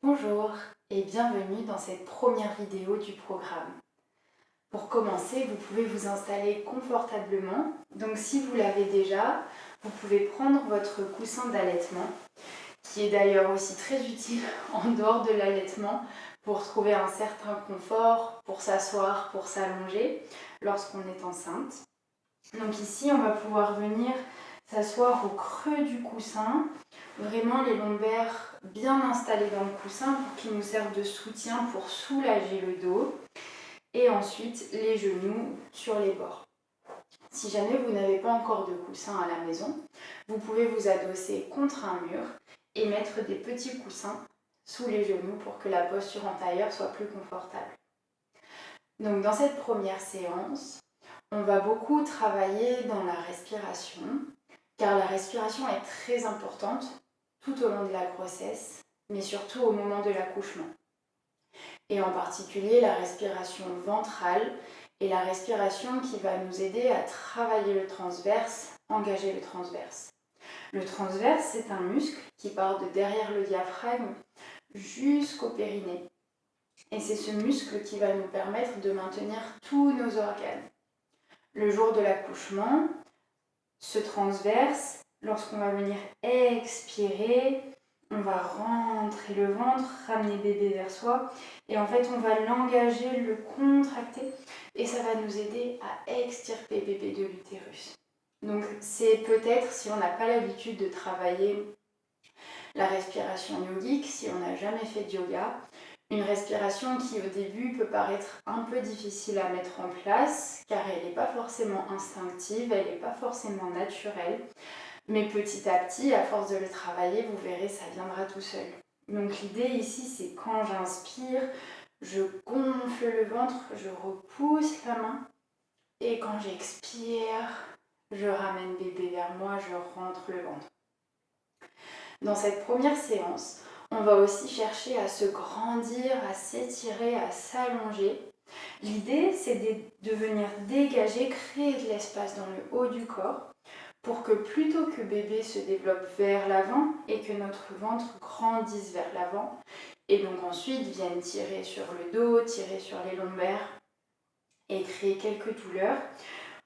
Bonjour et bienvenue dans cette première vidéo du programme. Pour commencer, vous pouvez vous installer confortablement. Donc si vous l'avez déjà, vous pouvez prendre votre coussin d'allaitement, qui est d'ailleurs aussi très utile en dehors de l'allaitement pour trouver un certain confort, pour s'asseoir, pour s'allonger lorsqu'on est enceinte. Donc ici, on va pouvoir venir s'asseoir au creux du coussin, vraiment les lombaires bien installés dans le coussin pour qu'ils nous servent de soutien pour soulager le dos. Et ensuite, les genoux sur les bords. Si jamais vous n'avez pas encore de coussin à la maison, vous pouvez vous adosser contre un mur et mettre des petits coussins sous les genoux pour que la posture antérieure soit plus confortable. Donc dans cette première séance, on va beaucoup travailler dans la respiration, car la respiration est très importante tout au long de la grossesse, mais surtout au moment de l'accouchement. Et en particulier la respiration ventrale et la respiration qui va nous aider à travailler le transverse, engager le transverse. Le transverse, c'est un muscle qui part de derrière le diaphragme jusqu'au périnée. Et c'est ce muscle qui va nous permettre de maintenir tous nos organes. Le jour de l'accouchement, ce transverse, lorsqu'on va venir expirer, on va rentrer le ventre, ramener bébé vers soi et en fait on va l'engager, le contracter et ça va nous aider à extirper bébé de l'utérus. Donc c'est peut-être, si on n'a pas l'habitude de travailler la respiration yogique, si on n'a jamais fait de yoga, une respiration qui au début peut paraître un peu difficile à mettre en place car elle n'est pas forcément instinctive, elle n'est pas forcément naturelle. Mais petit à petit, à force de le travailler, vous verrez, ça viendra tout seul. Donc l'idée ici, c'est quand j'inspire, je gonfle le ventre, je repousse la main. Et quand j'expire, je ramène bébé vers moi, je rentre le ventre. Dans cette première séance, on va aussi chercher à se grandir, à s'étirer, à s'allonger. L'idée, c'est de venir dégager, créer de l'espace dans le haut du corps pour que plutôt que bébé se développe vers l'avant et que notre ventre grandisse vers l'avant et donc ensuite vienne tirer sur le dos, tirer sur les lombaires et créer quelques douleurs,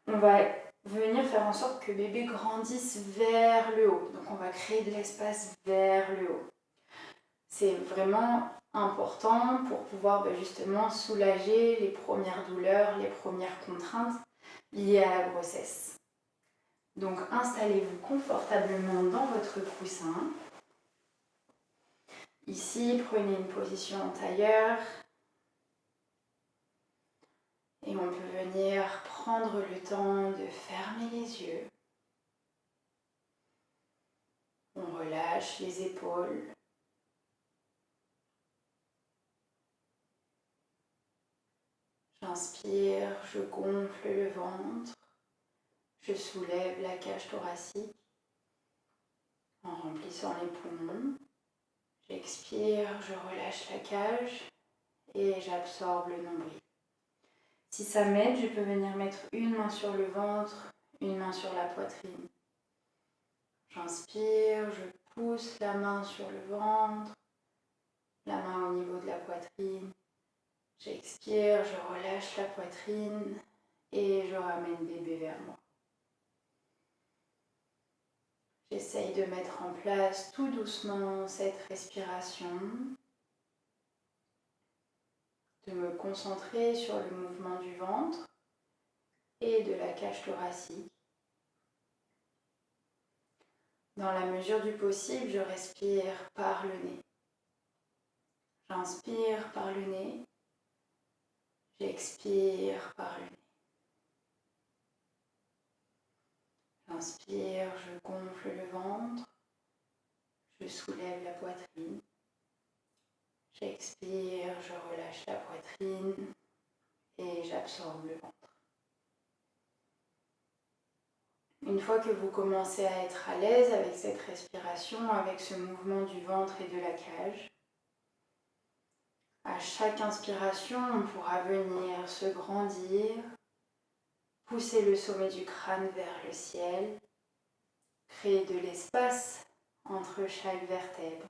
on va venir faire en sorte que bébé grandisse vers le haut. Donc on va créer de l'espace vers le haut. C'est vraiment important pour pouvoir justement soulager les premières douleurs, les premières contraintes liées à la grossesse. Donc installez-vous confortablement dans votre coussin. Ici, prenez une position en tailleur. Et on peut venir prendre le temps de fermer les yeux. On relâche les épaules. J'inspire, je gonfle le ventre. Je soulève la cage thoracique en remplissant les poumons. J'expire, je relâche la cage et j'absorbe le nombril. Si ça m'aide, je peux venir mettre une main sur le ventre, une main sur la poitrine. J'inspire, je pousse la main sur le ventre, la main au niveau de la poitrine. J'expire, je relâche la poitrine et je ramène bébé vers moi. J'essaye de mettre en place tout doucement cette respiration, de me concentrer sur le mouvement du ventre et de la cage thoracique. Dans la mesure du possible, je respire par le nez. J'inspire par le nez, j'expire par le nez. J'inspire, je gonfle le ventre, je soulève la poitrine. J'expire, je relâche la poitrine et j'absorbe le ventre. Une fois que vous commencez à être à l'aise avec cette respiration, avec ce mouvement du ventre et de la cage, à chaque inspiration, on pourra venir se grandir, pousser le sommet du crâne vers le ciel, créer de l'espace entre chaque vertèbre.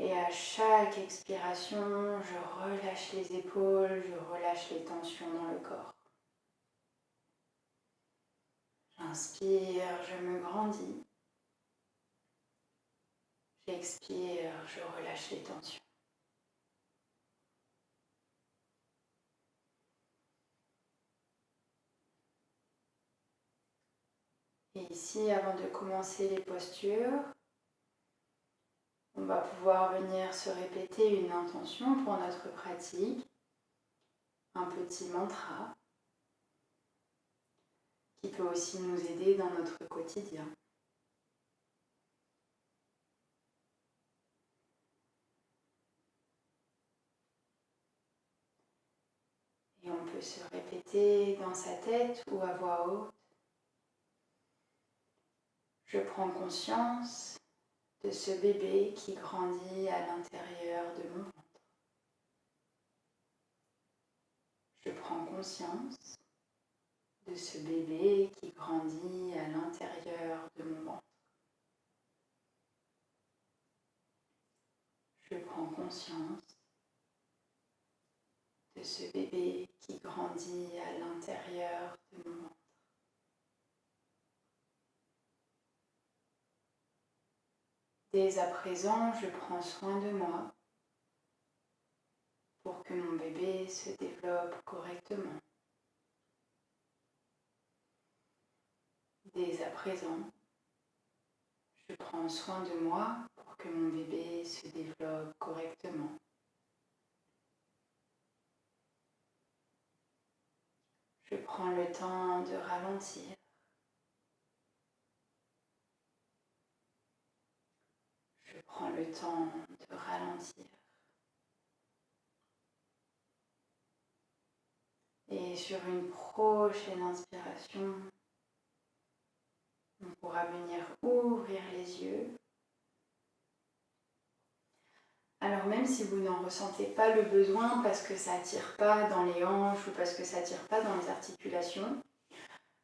Et à chaque expiration, je relâche les épaules, je relâche les tensions dans le corps. J'inspire, je me grandis. J'expire, je relâche les tensions. Et ici, avant de commencer les postures, on va pouvoir venir se répéter une intention pour notre pratique, un petit mantra qui peut aussi nous aider dans notre quotidien. Et on peut se répéter dans sa tête ou à voix haute. Je prends conscience de ce bébé qui grandit à l'intérieur de mon ventre. Je prends conscience de ce bébé qui grandit à l'intérieur de mon ventre. Je prends conscience de ce bébé qui grandit à l'intérieur de mon ventre. Dès à présent, je prends soin de moi pour que mon bébé se développe correctement. Dès à présent, je prends soin de moi pour que mon bébé se développe correctement. Je prends le temps de ralentir. Je prends le temps de ralentir. Et sur une prochaine inspiration, on pourra venir ouvrir les yeux. Alors même si vous n'en ressentez pas le besoin parce que ça attire pas dans les hanches ou parce que ça attire pas dans les articulations,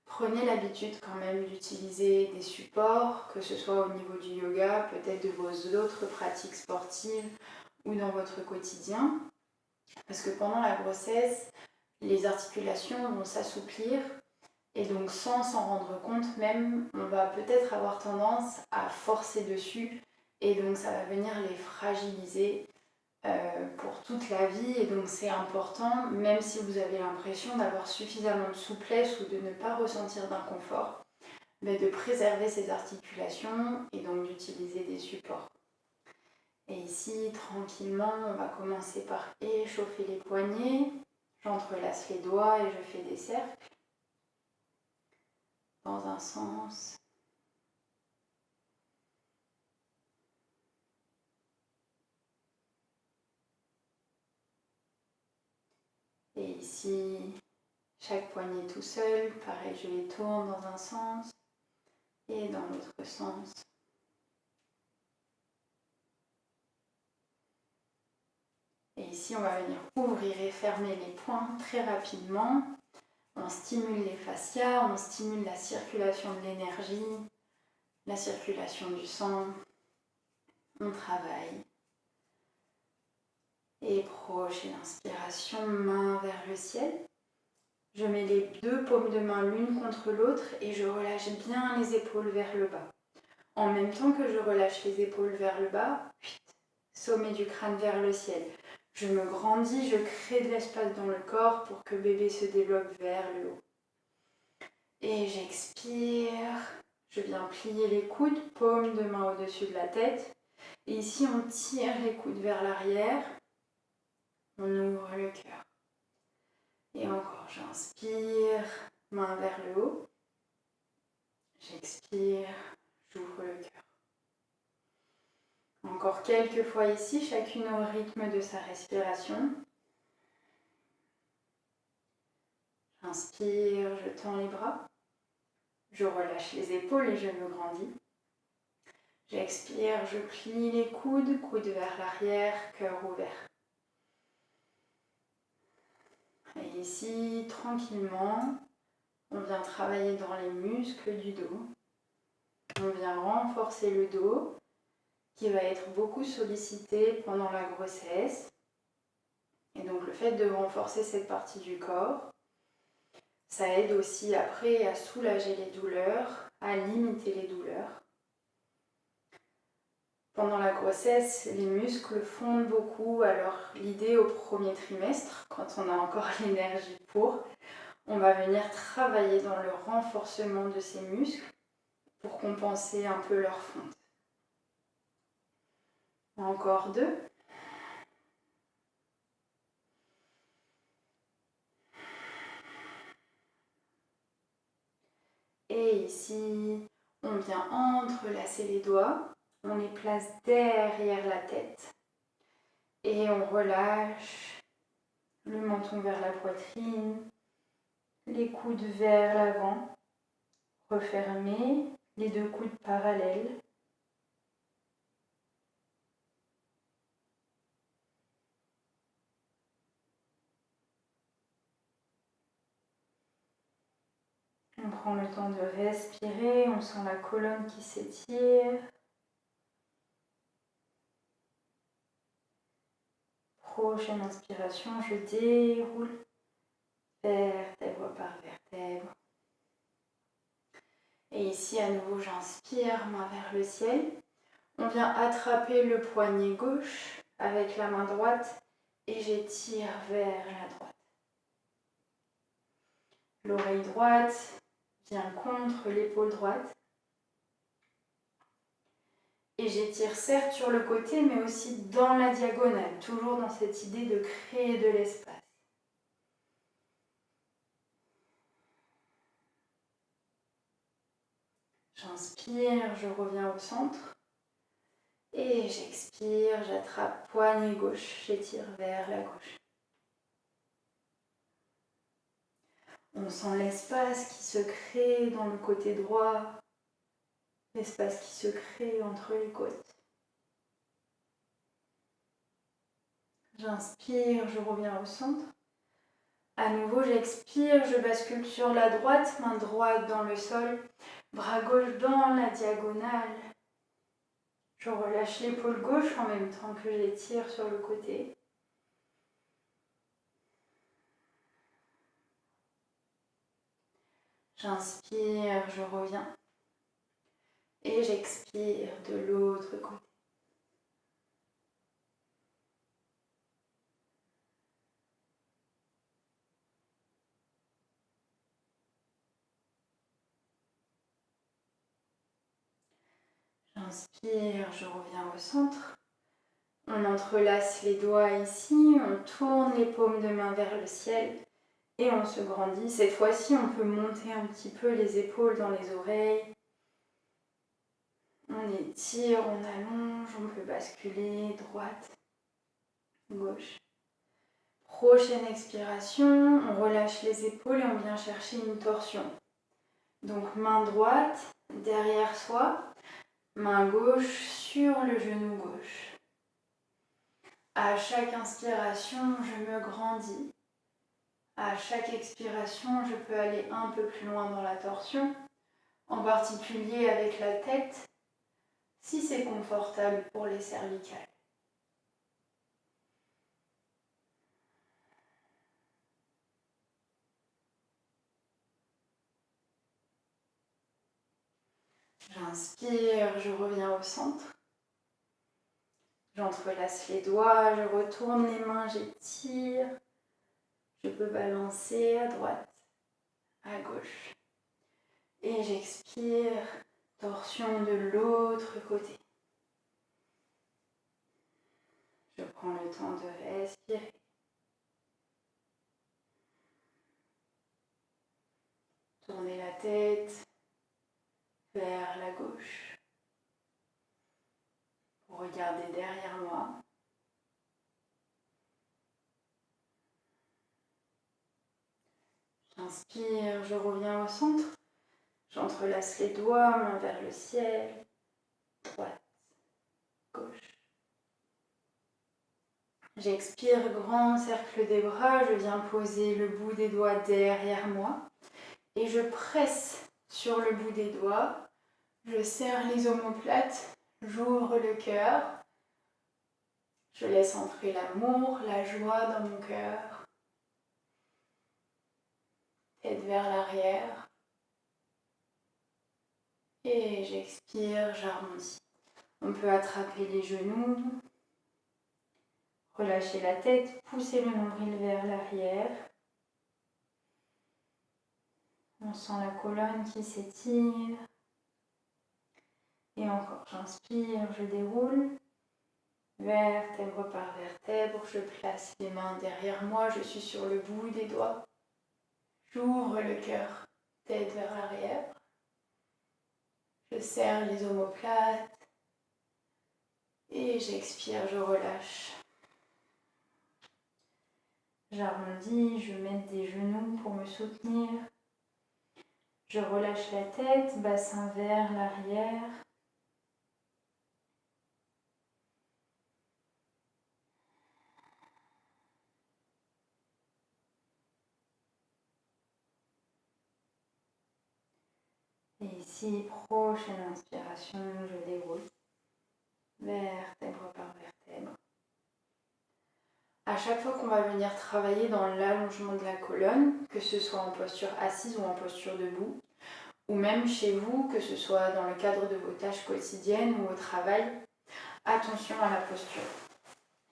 prenez l'habitude quand même d'utiliser des supports, que ce soit au niveau du yoga, peut-être de vos autres pratiques sportives ou dans votre quotidien. Parce que pendant la grossesse, les articulations vont s'assouplir et donc sans s'en rendre compte même, on va peut-être avoir tendance à forcer dessus et donc ça va venir les fragiliser pour toute la vie. Et donc c'est important, même si vous avez l'impression d'avoir suffisamment de souplesse ou de ne pas ressentir d'inconfort, mais de préserver ces articulations et donc d'utiliser des supports. Et ici, tranquillement, on va commencer par échauffer les poignets. J'entrelace les doigts et je fais des cercles dans un sens. Et ici, chaque poignet tout seul, pareil, je les tourne dans un sens et dans l'autre sens. Et ici, on va venir ouvrir et fermer les poings très rapidement. On stimule les fascias, on stimule la circulation de l'énergie, la circulation du sang. On travaille. Et prochaine inspiration, main vers le ciel. Je mets les deux paumes de main l'une contre l'autre et je relâche bien les épaules vers le bas. En même temps que je relâche les épaules vers le bas, sommet du crâne vers le ciel. Je me grandis, je crée de l'espace dans le corps pour que bébé se développe vers le haut. Et j'expire, je viens plier les coudes, paume de main au-dessus de la tête. Et ici, on tire les coudes vers l'arrière, on ouvre le cœur. Et encore, j'inspire, main vers le haut. J'expire, j'ouvre le cœur. Encore quelques fois ici, chacune au rythme de sa respiration. J'inspire, je tends les bras. Je relâche les épaules et je me grandis. J'expire, je plie les coudes, coudes vers l'arrière, cœur ouvert. Et ici, tranquillement, on vient travailler dans les muscles du dos. On vient renforcer le dos qui va être beaucoup sollicité pendant la grossesse. Et donc le fait de renforcer cette partie du corps, ça aide aussi après à soulager les douleurs, à limiter les douleurs. Pendant la grossesse, les muscles fondent beaucoup, alors l'idée au premier trimestre, quand on a encore l'énergie pour, on va venir travailler dans le renforcement de ces muscles pour compenser un peu leur fonte. Encore 2. Et ici, on vient entrelacer les doigts, on les place derrière la tête et on relâche le menton vers la poitrine, les coudes vers l'avant, refermez les 2 coudes parallèles. On prend le temps de respirer, on sent la colonne qui s'étire. Prochaine inspiration, je déroule vertèbre par vertèbre. Et ici, à nouveau, j'inspire, main vers le ciel. On vient attraper le poignet gauche avec la main droite et j'étire vers la droite. L'oreille droite vient contre l'épaule droite. Et j'étire certes sur le côté, mais aussi dans la diagonale, toujours dans cette idée de créer de l'espace. J'inspire, je reviens au centre. Et j'expire, j'attrape poignet gauche, j'étire vers la gauche. On sent l'espace qui se crée dans le côté droit, l'espace qui se crée entre les côtes. J'inspire, je reviens au centre. À nouveau, j'expire, je bascule sur la droite, main droite dans le sol, bras gauche dans la diagonale. Je relâche l'épaule gauche en même temps que j'étire sur le côté. J'inspire, je reviens. Et j'expire de l'autre côté. J'inspire, je reviens au centre. On entrelace les doigts ici, on tourne les paumes de main vers le ciel et on se grandit. Cette fois-ci, on peut monter un petit peu les épaules dans les oreilles. On étire, on allonge, on peut basculer droite, gauche. Prochaine expiration, on relâche les épaules et on vient chercher une torsion. Donc main droite derrière soi, main gauche sur le genou gauche. À chaque inspiration, je me grandis. À chaque expiration, je peux aller un peu plus loin dans la torsion, en particulier avec la tête, si c'est confortable pour les cervicales. J'inspire, je reviens au centre. J'entrelace les doigts, je retourne les mains, j'étire. Je peux balancer à droite, à gauche. Et j'expire, torsion de l'autre côté. Je prends le temps de respirer. Tournez la tête vers la gauche. Regardez derrière moi. J'inspire, je reviens au centre. J'entrelace les doigts, main vers le ciel. Droite, gauche. J'expire, grand cercle des bras. Je viens poser le bout des doigts derrière moi. Et je presse sur le bout des doigts. Je serre les omoplates. J'ouvre le cœur. Je laisse entrer l'amour, la joie dans mon cœur. Tête vers l'arrière. Et j'expire, j'arrondis. On peut attraper les genoux. Relâcher la tête, pousser le nombril vers l'arrière. On sent la colonne qui s'étire. Et encore, j'inspire, je déroule. Vertèbre par vertèbre, je place les mains derrière moi, je suis sur le bout des doigts. J'ouvre le cœur, tête vers l'arrière. Je serre les omoplates. Et j'expire, je relâche. J'arrondis, je mets des genoux pour me soutenir. Je relâche la tête, bassin vers l'arrière. Et ici, prochaine inspiration, je déroule. Vertèbre par vertèbre. À chaque fois qu'on va venir travailler dans l'allongement de la colonne, que ce soit en posture assise ou en posture debout, ou même chez vous, que ce soit dans le cadre de vos tâches quotidiennes ou au travail, attention à la posture.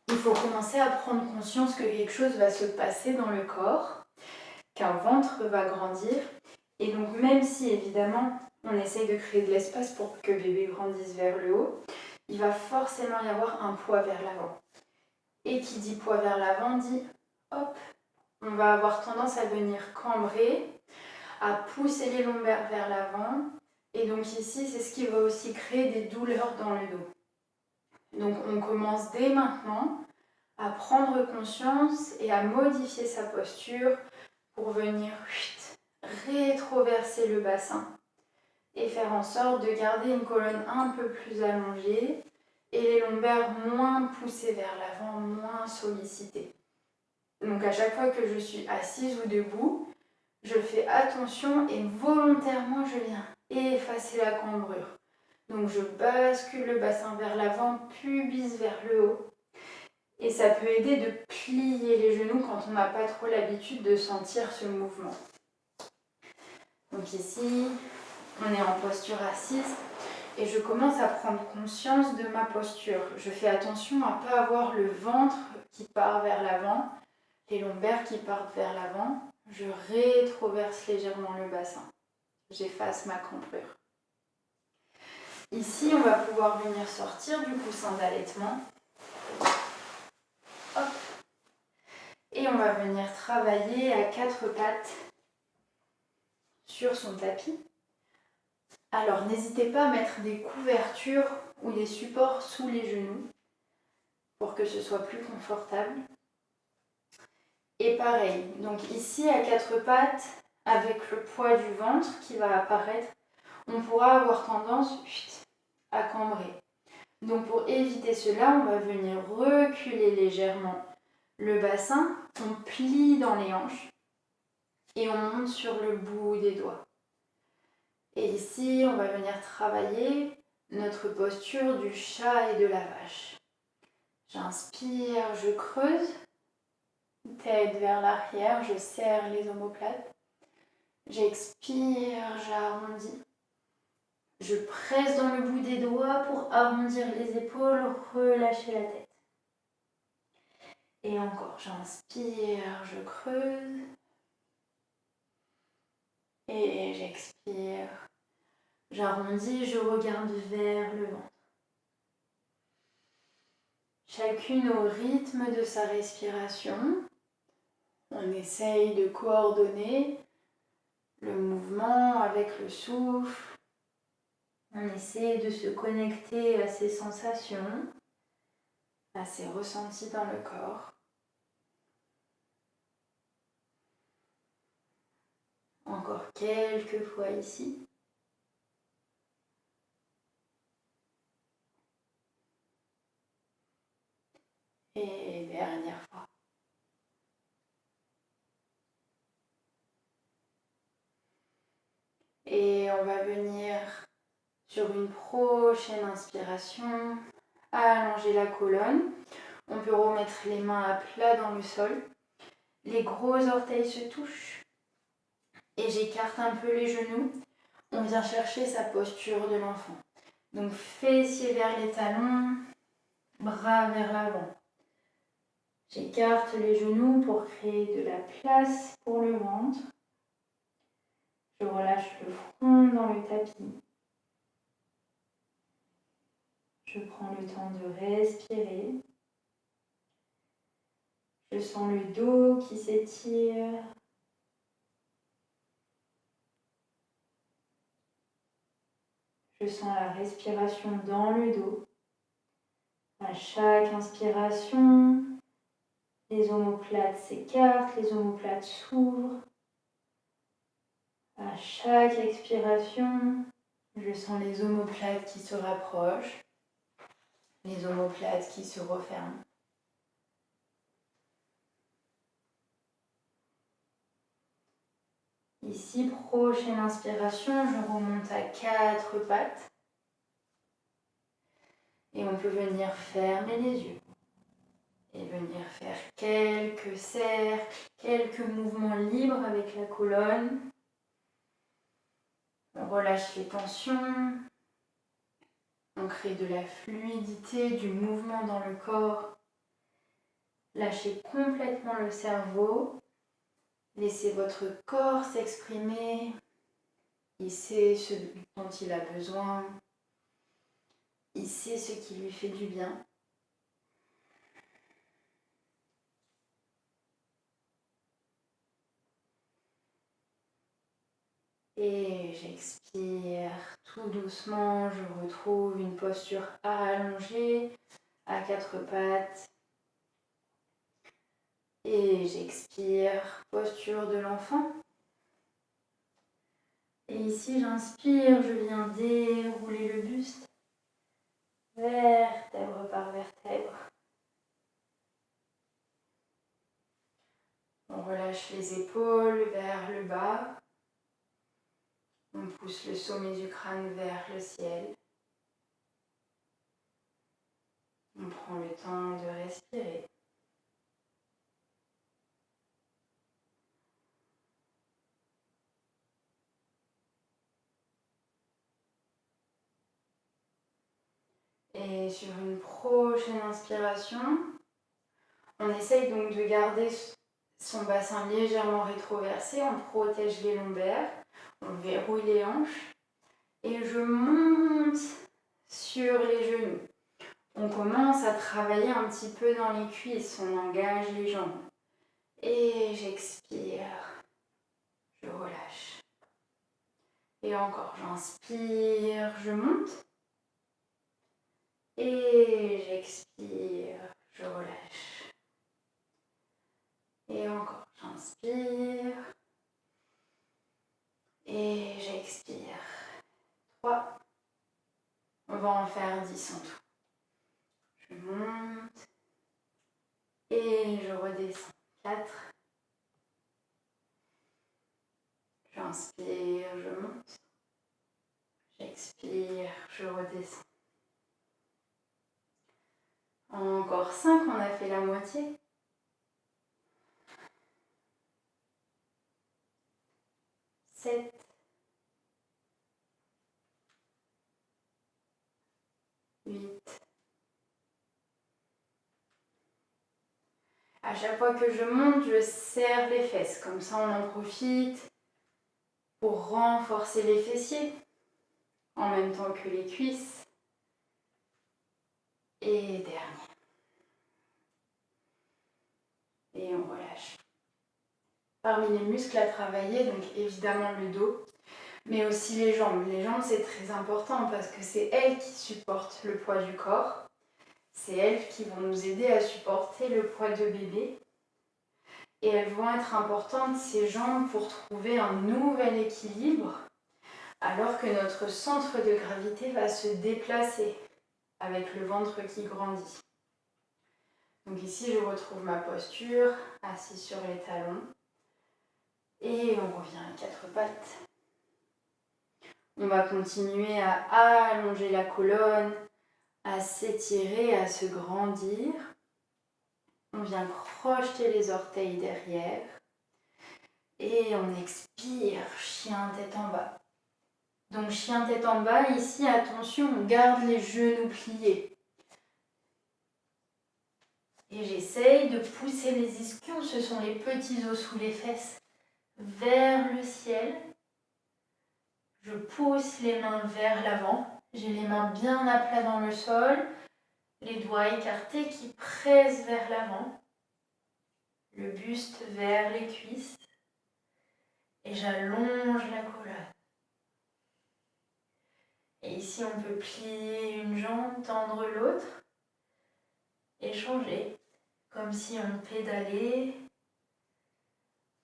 Il faut commencer à prendre conscience que quelque chose va se passer dans le corps, qu'un ventre va grandir, et donc même si évidemment on essaye de créer de l'espace pour que bébé grandisse vers le haut, il va forcément y avoir un poids vers l'avant. Et qui dit poids vers l'avant dit, hop, on va avoir tendance à venir cambrer, à pousser les lombaires vers l'avant. Et donc ici, c'est ce qui va aussi créer des douleurs dans le dos. Donc on commence dès maintenant à prendre conscience et à modifier sa posture pour venir rétroverser le bassin et faire en sorte de garder une colonne un peu plus allongée et les lombaires moins poussés vers l'avant, moins sollicités. Donc à chaque fois que je suis assise ou debout, je fais attention et volontairement je viens effacer la cambrure. Donc je bascule le bassin vers l'avant, pubis vers le haut. Et ça peut aider de plier les genoux quand on n'a pas trop l'habitude de sentir ce mouvement. Donc ici, on est en posture assise et je commence à prendre conscience de ma posture. Je fais attention à ne pas avoir le ventre qui part vers l'avant, les lombaires qui partent vers l'avant. Je rétroverse légèrement le bassin. J'efface ma cambrure. Ici, on va pouvoir venir sortir du coussin d'allaitement. Hop. Et on va venir travailler à 4 pattes sur son tapis. Alors, n'hésitez pas à mettre des couvertures ou des supports sous les genoux pour que ce soit plus confortable. Et pareil, donc ici à 4 pattes, avec le poids du ventre qui va apparaître, on pourra avoir tendance à cambrer. Donc pour éviter cela, on va venir reculer légèrement le bassin, on plie dans les hanches et on monte sur le bout des doigts. Et ici, on va venir travailler notre posture du chat et de la vache. J'inspire, je creuse, tête vers l'arrière, je serre les omoplates. J'expire, j'arrondis. Je presse dans le bout des doigts pour arrondir les épaules, relâcher la tête. Et encore, j'inspire, je creuse. Et j'expire. J'arrondis, je regarde vers le ventre. Chacune au rythme de sa respiration. On essaye de coordonner le mouvement avec le souffle. On essaie de se connecter à ses sensations, à ses ressentis dans le corps. Encore quelques fois ici. Et dernière fois. Et on va venir Sur une prochaine inspiration, allonger la colonne. On peut remettre les mains à plat dans le sol. Les gros orteils se touchent. Et j'écarte un peu les genoux. On vient chercher sa posture de l'enfant. Donc fessiers vers les talons, bras vers l'avant. J'écarte les genoux pour créer de la place pour le ventre. Je relâche le front dans le tapis. Je prends le temps de respirer. Je sens le dos qui s'étire. Je sens la respiration dans le dos. À chaque inspiration, les omoplates s'écartent, les omoplates s'ouvrent. À chaque expiration, je sens les omoplates qui se rapprochent, les omoplates qui se referment. Ici, prochaine inspiration, je remonte à 4 pattes. Et on peut venir fermer les yeux. Et venir faire quelques cercles, quelques mouvements libres avec la colonne. On relâche les tensions. On crée de la fluidité, du mouvement dans le corps. Lâchez complètement le cerveau. Laissez votre corps s'exprimer. Il sait ce dont il a besoin. Il sait ce qui lui fait du bien. Et j'expire tout doucement. Je retrouve une posture allongée à 4 pattes. Et j'expire, posture de l'enfant. Et ici, j'inspire, je viens dérouler le buste, vertèbre par vertèbre. On relâche les épaules vers le bas. On pousse le sommet du crâne vers le ciel. On prend le temps de respirer. Et sur une prochaine inspiration, on essaye donc de garder son bassin légèrement rétroversé. On protège les lombaires, on verrouille les hanches. Et je monte sur les genoux. On commence à travailler un petit peu dans les cuisses, on engage les jambes. Et j'expire, je relâche. Et encore, j'inspire, je monte. Et j'expire, je relâche. Et encore, j'inspire. Et j'expire. 3. On va en faire 10 en tout. Je monte. Et je redescends. 4. J'inspire, je monte. J'expire, je redescends. Encore 5, on a fait la moitié. 7. 8. À chaque fois que je monte, je serre les fesses. Comme ça, on en profite pour renforcer les fessiers en même temps que les cuisses. Et dernier. Et on relâche. Parmi les muscles à travailler, donc évidemment le dos, mais aussi les jambes. Les jambes, c'est très important parce que c'est elles qui supportent le poids du corps. C'est elles qui vont nous aider à supporter le poids de bébé. Et elles vont être importantes, ces jambes, pour trouver un nouvel équilibre, alors que notre centre de gravité va se déplacer avec le ventre qui grandit. Donc ici, je retrouve ma posture, assise sur les talons. Et on revient à 4 pattes. On va continuer à allonger la colonne, à s'étirer, à se grandir. On vient crocheter les orteils derrière. Et on expire, chien tête en bas. Donc chien tête en bas, ici attention, on garde les genoux pliés. Et j'essaye de pousser les ischions, ce sont les petits os sous les fesses, vers le ciel. Je pousse les mains vers l'avant. J'ai les mains bien à plat dans le sol, les doigts écartés qui pressent vers l'avant. Le buste vers les cuisses. Et j'allonge la colonne. Et ici, on peut plier une jambe, tendre l'autre et changer. Comme si on pédalait.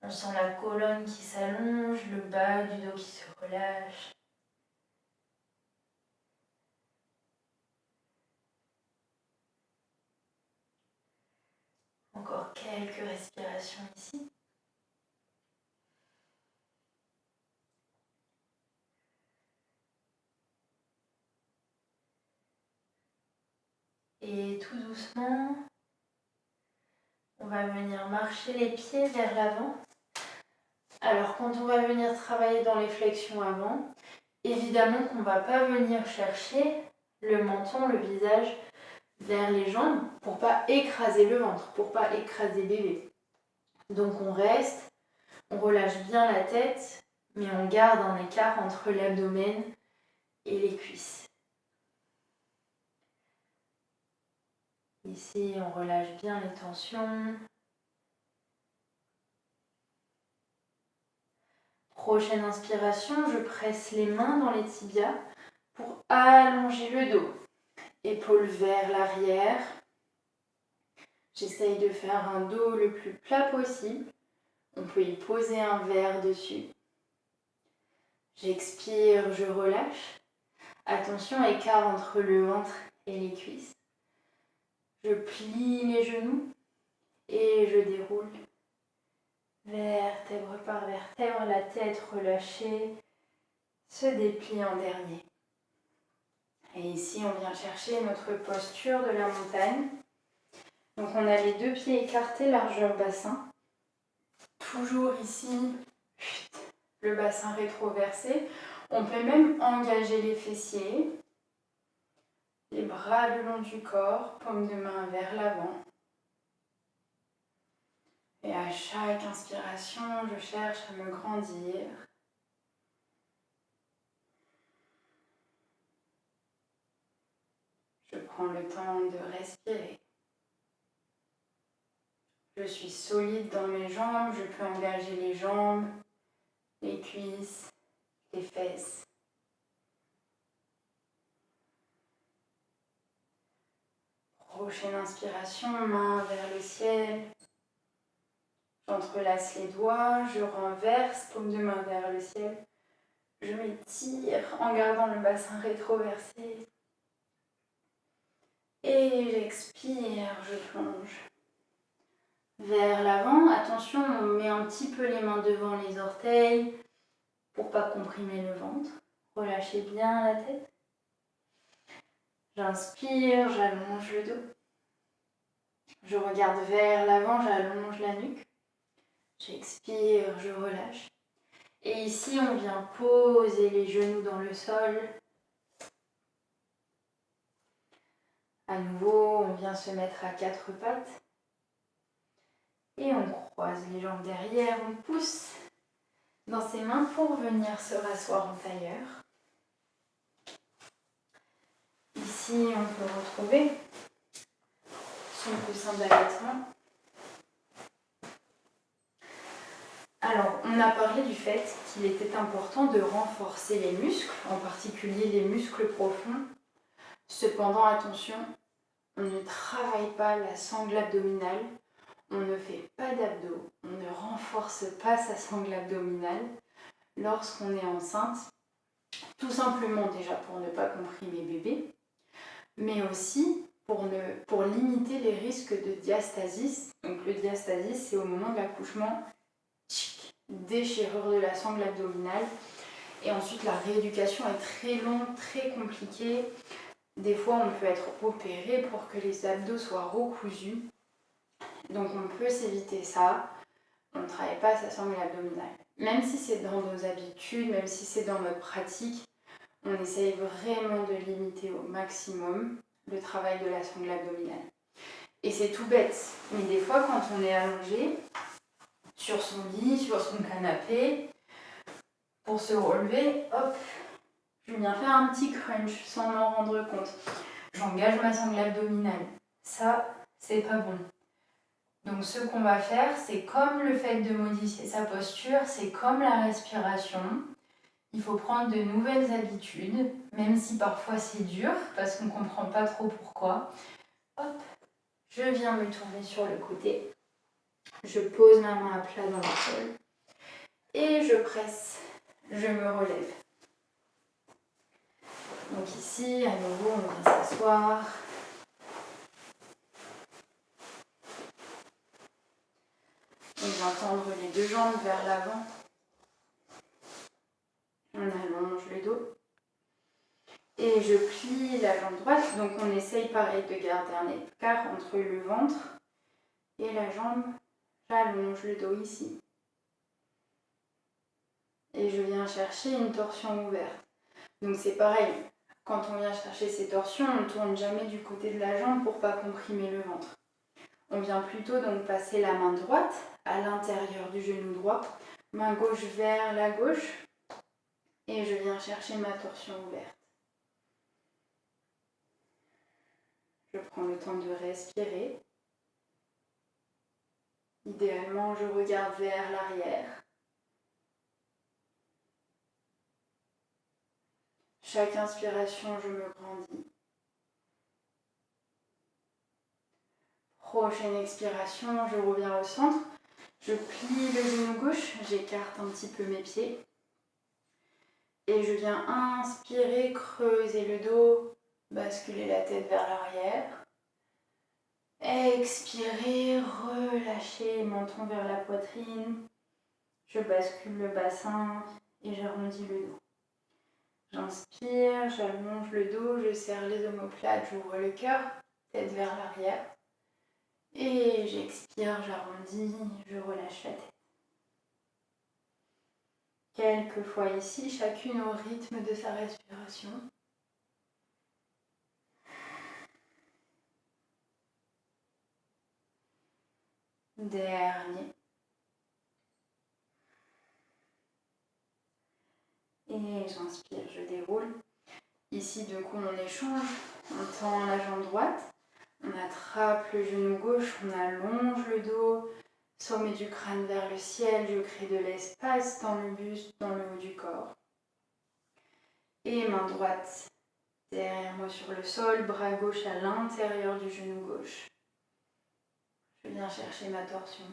On sent la colonne qui s'allonge, le bas du dos qui se relâche. Encore quelques respirations ici. Et tout doucement, on va venir marcher les pieds vers l'avant. Alors quand on va venir travailler dans les flexions avant, évidemment qu'on ne va pas venir chercher le menton, le visage vers les jambes pour pas écraser le ventre, pour pas écraser bébé. Donc on reste, on relâche bien la tête, mais on garde un écart entre l'abdomen et les cuisses. Ici, on relâche bien les tensions. Prochaine inspiration, je presse les mains dans les tibias pour allonger le dos. Épaules vers l'arrière. J'essaye de faire un dos le plus plat possible. On peut y poser un verre dessus. J'expire, je relâche. Attention, écart entre le ventre et les cuisses. Je plie les genoux et je déroule. Vertèbre par vertèbre, la tête relâchée se déplie en dernier. Et ici, on vient chercher notre posture de la montagne. Donc on a les deux pieds écartés, largeur bassin. Toujours ici, le bassin rétroversé. On peut même engager les fessiers. Les bras le long du corps, paume de main vers l'avant. Et à chaque inspiration, je cherche à me grandir. Je prends le temps de respirer. Je suis solide dans mes jambes, je peux engager les jambes, les cuisses, les fesses. Prochaine inspiration, main vers le ciel. J'entrelace les doigts, je renverse, paume de main vers le ciel. Je m'étire en gardant le bassin rétroversé. Et j'expire, je plonge. Vers l'avant, attention, on met un petit peu les mains devant les orteils pour ne pas comprimer le ventre. Relâchez bien la tête. J'inspire, j'allonge le dos. Je regarde vers l'avant, j'allonge la nuque. J'expire, je relâche. Et ici, on vient poser les genoux dans le sol. À nouveau, on vient se mettre à quatre pattes. Et on croise les jambes derrière, on pousse dans ses mains pour venir se rasseoir en tailleur. Ici, on peut retrouver son coussin d'allaitement. Alors, on a parlé du fait qu'il était important de renforcer les muscles, en particulier les muscles profonds. Cependant, attention, on ne travaille pas la sangle abdominale, on ne fait pas d'abdos, on ne renforce pas sa sangle abdominale lorsqu'on est enceinte, tout simplement déjà pour ne pas comprimer bébé, mais aussi pour limiter les risques de diastasis. Donc le diastasis, c'est au moment de l'accouchement, déchirure de la sangle abdominale. Et ensuite, la rééducation est très longue, très compliquée. Des fois, on peut être opéré pour que les abdos soient recousus. Donc, on peut s'éviter ça. On ne travaille pas sa sangle abdominale. Même si c'est dans nos habitudes, même si c'est dans notre pratique, on essaye vraiment de limiter au maximum le travail de la sangle abdominale. Et c'est tout bête, mais des fois, quand on est allongé sur son lit, sur son canapé, pour se relever, hop, je viens faire un petit crunch sans m'en rendre compte. J'engage ma sangle abdominale. Ça, c'est pas bon. Donc ce qu'on va faire, c'est comme le fait de modifier sa posture, c'est comme la respiration. Il faut prendre de nouvelles habitudes, même si parfois c'est dur, parce qu'on ne comprend pas trop pourquoi. Hop, je viens me tourner sur le côté. Je pose ma main à plat dans le sol. Et je presse, je me relève. Donc ici, à nouveau, on vient s'asseoir. On va tendre les deux jambes vers l'avant. On allonge le dos. Et je plie la jambe droite. Donc on essaye pareil de garder un écart entre le ventre et la jambe. J'allonge le dos ici. Et je viens chercher une torsion ouverte. Donc c'est pareil. Quand on vient chercher ces torsions, on ne tourne jamais du côté de la jambe pour ne pas comprimer le ventre. On vient plutôt donc passer la main droite à l'intérieur du genou droit, main gauche vers la gauche, et je viens chercher ma torsion ouverte. Je prends le temps de respirer. Idéalement, je regarde vers l'arrière. Chaque inspiration, je me grandis. Prochaine expiration, je reviens au centre. Je plie le genou gauche, j'écarte un petit peu mes pieds. Et je viens inspirer, creuser le dos, basculer la tête vers l'arrière. Expirer, relâcher, menton vers la poitrine. Je bascule le bassin et j'arrondis le dos. J'inspire, j'allonge le dos, je serre les omoplates, j'ouvre le cœur, tête vers l'arrière. Et j'expire, j'arrondis, je relâche la tête. Quelques fois ici, chacune au rythme de sa respiration. Dernier. Et j'inspire, je déroule. Ici, de coup, on échange. On tend la jambe droite. On attrape le genou gauche, on allonge le dos. Sommet du crâne vers le ciel. Je crée de l'espace dans le buste, dans le haut du corps. Et main droite derrière moi sur le sol. Bras gauche à l'intérieur du genou gauche. Je viens chercher ma torsion.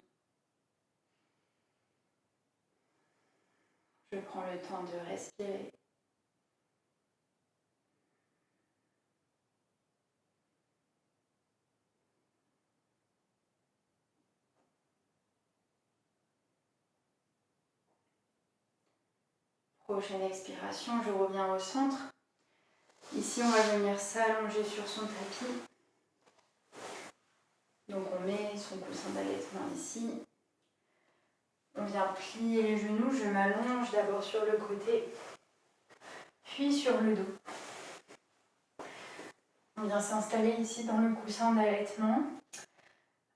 Je prends le temps de respirer. Prochaine expiration, je reviens au centre. Ici, on va venir s'allonger sur son tapis. Donc on met son coussin d'allaitement ici. On vient plier les genoux, je m'allonge d'abord sur le côté, puis sur le dos. On vient s'installer ici dans le coussin d'allaitement.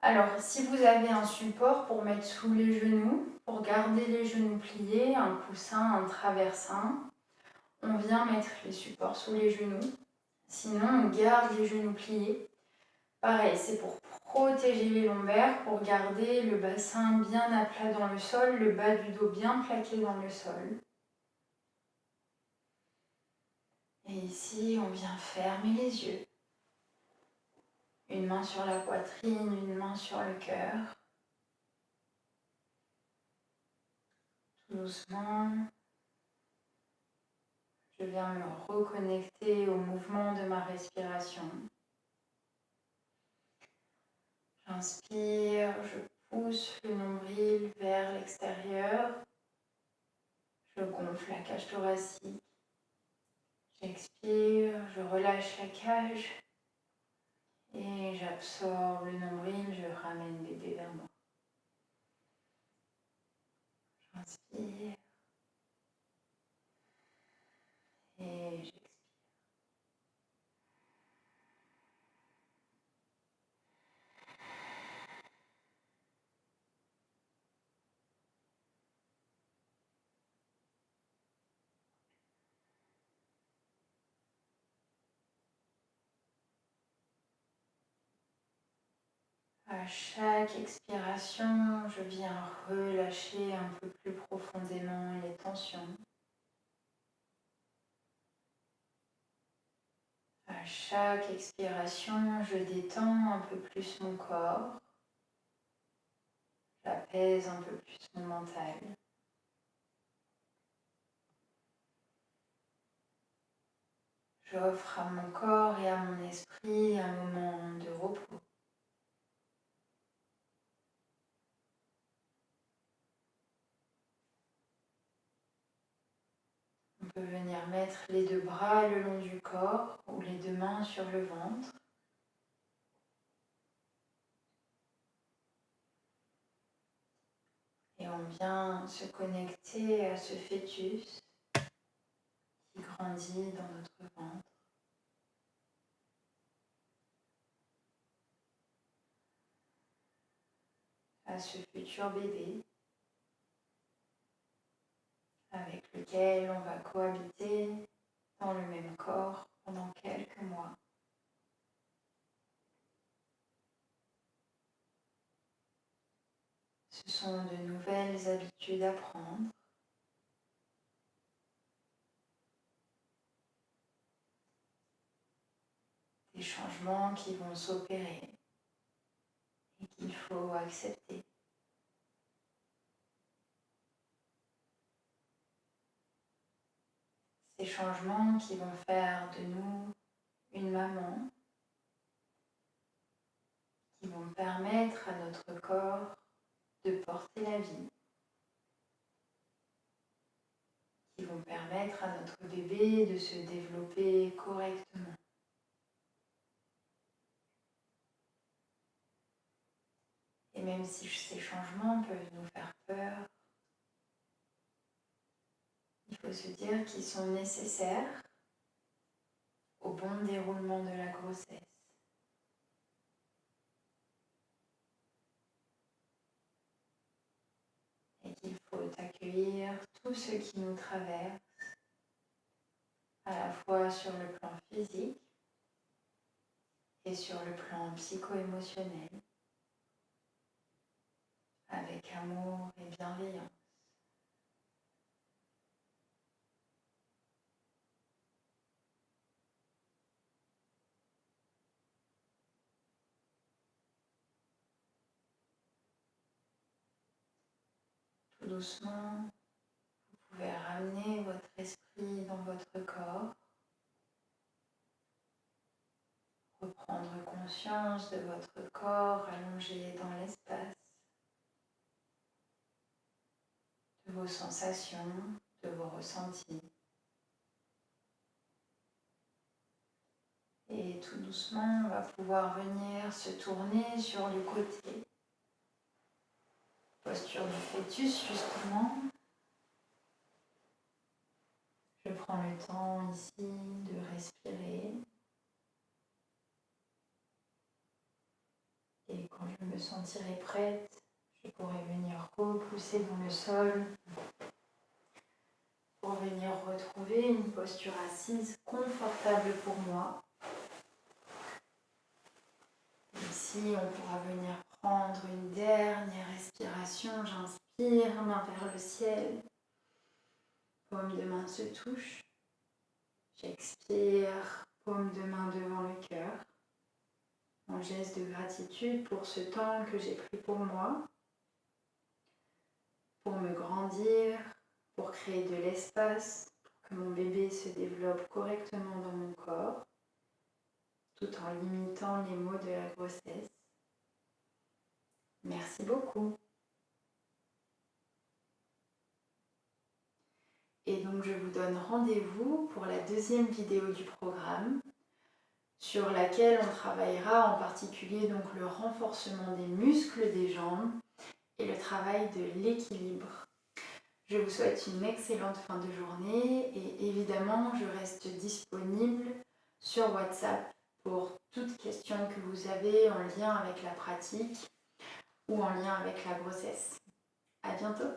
Alors, si vous avez un support pour mettre sous les genoux, pour garder les genoux pliés, un coussin, un traversin, on vient mettre les supports sous les genoux. Sinon, on garde les genoux pliés. Pareil, c'est pour protéger les lombaires, pour garder le bassin bien à plat dans le sol, le bas du dos bien plaqué dans le sol. Et ici, on vient fermer les yeux. Une main sur la poitrine, une main sur le cœur. Tout doucement, je viens me reconnecter au mouvement de ma respiration. J'inspire, je pousse le nombril vers l'extérieur. Je Je gonfle la cage thoracique. J'expire, je relâche la cage et j'absorbe le nombril, je ramène bébé vers moi. J'inspire et j'expire. À chaque expiration, je viens relâcher un peu plus profondément les tensions. À chaque expiration, je détends un peu plus mon corps. J'apaise un peu plus mon mental. J'offre à mon corps et à mon esprit un moment de repos. On peut venir mettre les deux bras le long du corps ou les deux mains sur le ventre. Et on vient se connecter à ce fœtus qui grandit dans notre ventre. À ce futur bébé avec lequel on va cohabiter dans le même corps pendant quelques mois. Ce sont de nouvelles habitudes à prendre. Des changements qui vont s'opérer et qu'il faut accepter. Ces changements qui vont faire de nous une maman, qui vont permettre à notre corps de porter la vie, qui vont permettre à notre bébé de se développer correctement. Et même si ces changements peuvent nous faire peur, il faut se dire qu'ils sont nécessaires au bon déroulement de la grossesse. Et qu'il faut accueillir tout ce qui nous traverse, à la fois sur le plan physique et sur le plan psycho-émotionnel, avec amour et bienveillance. Tout doucement, vous pouvez ramener votre esprit dans votre corps, reprendre conscience de votre corps allongé dans l'espace, de vos sensations, de vos ressentis. Et tout doucement, on va pouvoir venir se tourner sur le côté. Posture du fœtus, justement. Je prends le temps ici de respirer. Et quand je me sentirai prête, je pourrai venir repousser dans le sol pour venir retrouver une posture assise confortable pour moi. Ici, on pourra venir prendre une dernière respiration. J'inspire, main vers le ciel. Paume de main se touche. J'expire, paume de main devant le cœur. Mon geste de gratitude pour ce temps que j'ai pris pour moi, pour me grandir, pour créer de l'espace, pour que mon bébé se développe correctement dans mon corps, tout en limitant les maux de la grossesse. Merci beaucoup. Donc je vous donne rendez-vous pour la deuxième vidéo du programme sur laquelle on travaillera en particulier donc le renforcement des muscles des jambes et le travail de l'équilibre. Je vous souhaite une excellente fin de journée et évidemment je reste disponible sur WhatsApp pour toute question que vous avez en lien avec la pratique ou en lien avec la grossesse. À bientôt!